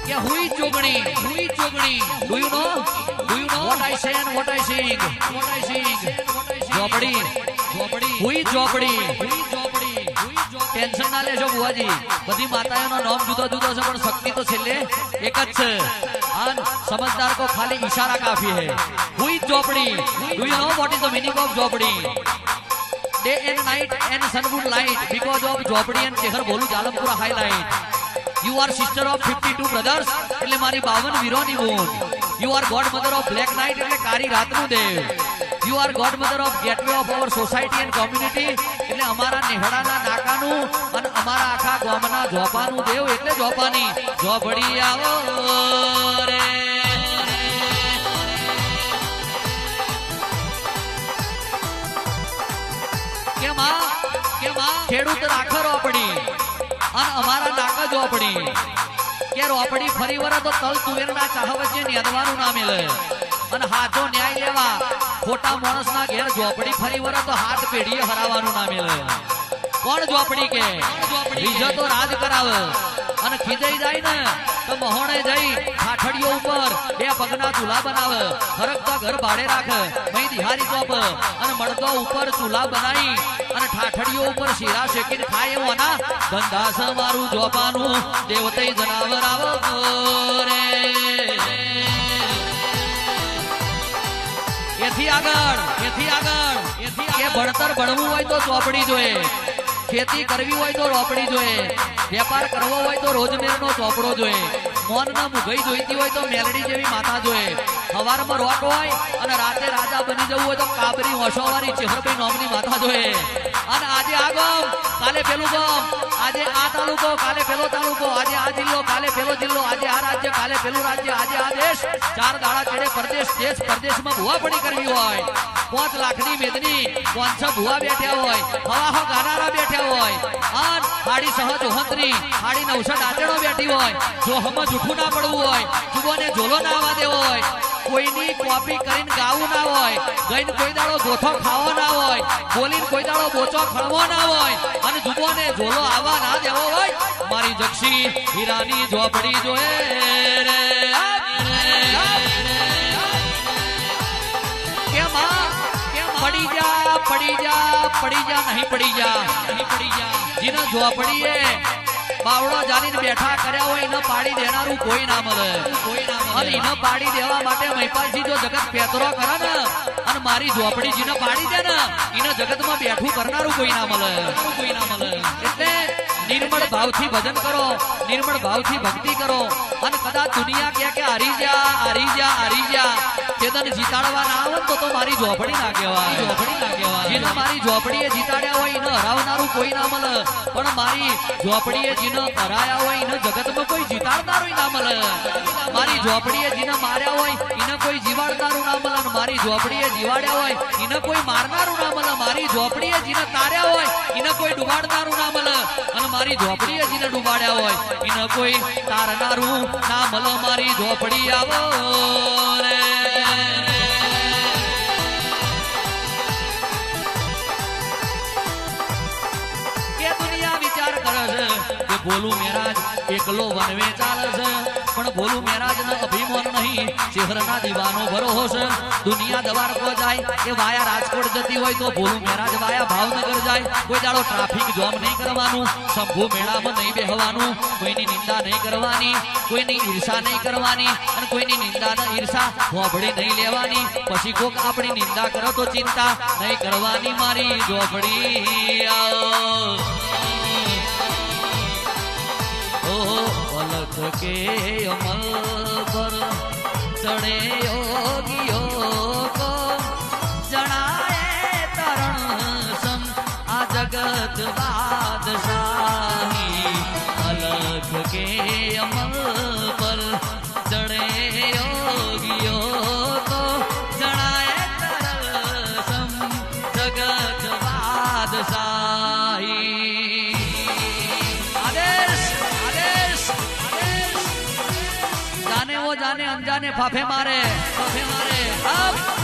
કે હુઈ જોગણી do you know what I say and what I sing ઝોપડી હુઈ ઝોપડી ટેન્શન ના લેજો બુઆજી બધી માતાઓનો નામ જુદો જુદો છે પણ શક્તિ તો છેલ્લે એક જ છે અને સમજદાર को खाली इशारा काफी है हुई झोपड़ी do you know what is the meaning of झोपड़ी day and night and sun would light because of झोपड़ी एंड चेहर बोलू जालमपुरा highlight you are sister of 52 brothers એટલે મારી 52 વીરોની બૂન you are god mother of black night એટલે કારી રાતનું દેવ you are god mother of gateway of our society and community એટલે અમારા નેહડાના નાકાનું અને અમારા આખા ગામના ઝોપાનું દેવ એટલે ઝોપાની ઝોપડી આવો રે કેમાં ખેડૂત રાખો રોપડી અને અમારા નાકા ઝોપડી કે રોપડી ફરી વરા તો તલ તુવેરના ચાહ વચ્ચે નેદવાનું ના મેલે અને હાથો ન્યાય લેવા ખોટા માણસના ઘેર ઝોપડી ફરી વરા તો હાથ પેઢીએ હરાવવાનું ના મેલે કોણ ઝોપડી કે બીજો તો રાજ કરાવે અને ખીજાઈ જાય ને તો મહોણે જઈ ઠાઠડીઓ ઉપર બે પગના ચૂલા બનાવે ફરકતા ઘર ભાડે રાખે મહી દિહારી ચોપ અને મળતો ઉપર ચૂલા બનાવી અને ઠાઠડીઓ ઉપર શીરા શેકીને ખાય એવો ના ધંધા છે મારું જોપાનું દેવતઈ જનાવર આવો રે એથી આગળ કે ભણતર ભણવું હોય તો ચોપડી જોઈએ ખેતી કરવી હોય તો રોપડી જોઈએ વેપાર કરવો હોય તો રોજમેરનો ચોપડો જોઈએ મોનમાં મુગઈ જોઈતી હોય તો મેલડી જેવી માતા જોઈએ સવારમાં રોટ હોય અને રાતે રાજા બની જવું હોય તો કાબરી હોશોવાળી ચેહરભાઈ નોમની માતા જોઈએ અને આજે આ ગામ કાલે પેલું ગામ આજે આ તાલુકો કાલે પેલો તાલુકો આજે આ જિલ્લો કાલે પેલો જિલ્લો આજે આ રાજ્ય કાલે પેલું રાજ્ય આજે આ દેશ 4 દાડા ચડે પરદેશ દેશ પરદેશમાં ભુવાપણી કરવી હોય 5 લાખની મેદની 500 ભુવા બેઠ્યા હોય હવા ગાનારા બેઠ્યા હોય અને હાડી સહજ હોંતરી હાડી 900 દાંતેડો બેઠી હોય જો હમ જૂઠું ના પડવું હોય જુગોને ઝોલો ના આવવા દેવો હોય કોઈની કોપી કરીને ગાવું ના હોય ગઈને કોઈ દાડો ગોથો ખાવો ના હોય બોલીને કોઈ દાડો બોચો ખળવો ના હોય અને જુગોને ઝોલો આવવા ના દેવો હોય મારી જક્ષી હીરાની ઝોપડી જોએ રે પડી જા નહીં પડી જા જીને ઝોપડી એ બાવડો જાલીને બેઠા કર્યા હોય એને પાડી દેનારું કોઈ ના મળે અને એને પાડી દેવા માટે મહિપાલજી જો જગત પેતરો કરે ને અને મારી ઝોપડી જીને પાડી દે ને એને જગતમાં બેઠું કરનારું કોઈ ના મળે એટલે નિર્મળ ભાવથી ભજન કરો નિર્મળ ભાવથી ભક્તિ કરો અને કદાચ દુનિયા કે હારી જા ચેતન જીતાડવા ના આવે તો મારી ઝોપડી ના કહેવાય જેને મારી ઝોપડીએ જીતાડ્યા હોય એને હરાવનારું કોઈ ના મળે પણ મારી ઝોપડીએ જેને હરાયા હોય એને જગતમાં કોઈ જીતાડનારું ના મળે મારી ઝોપડીએ જેને માર્યા હોય એને કોઈ જીવાડનારું ના મળે અને મારી ઝોપડીએ જીવાડ્યા હોય એને કોઈ મારનારું ના મળે મારી ઝોપડીએ જેને તાર્યા હોય એને કોઈ ડૂબાડનારું ના મળે અને મારી ઝોપડીએ જેને ડૂબાડ્યા હોય એને કોઈ તારનારું ના મળે મારી ઝોપડી આવો રે કે દુનિયા વિચાર કરે છે કે ભોલું મેરાજ એકલો વનવે ચાલે છે પણ ભોલું મેરાજ ને અભિમાન નહીં શહેરના દીવાનો ભરોહો છે દુનિયા દવારકો જાય એ વાયા રાજકોટ જતી હોય તો ભોલું મેરાજ વાયા ભાવનગર જાય કોઈ દાડો ટ્રાફિક જામ નહીં કરવાનું શંભુ મેળામાં નહીં બેહવાનું કોઈની નિંદા નહીં કરવાની કોઈની ઈર્ષા નહીં કરવાની અને કોઈની નિંદા ને ઈર્ષા હોભળી નહીં લેવાની પછી કોક આપણી નિંદા કરો તો ચિંતા નહીં કરવાની મારી ઝોપડી અલખ કે અમલ પર ચડે યોગીઓ કો જણાએ તરણ સમ આ જગત બાદશાહી અલખ કે અમલ પર ચડે યોગીઓ કો જણાએ તરણ સમ જગત બાદશાહી जाने अनजाने फाफे मारे अब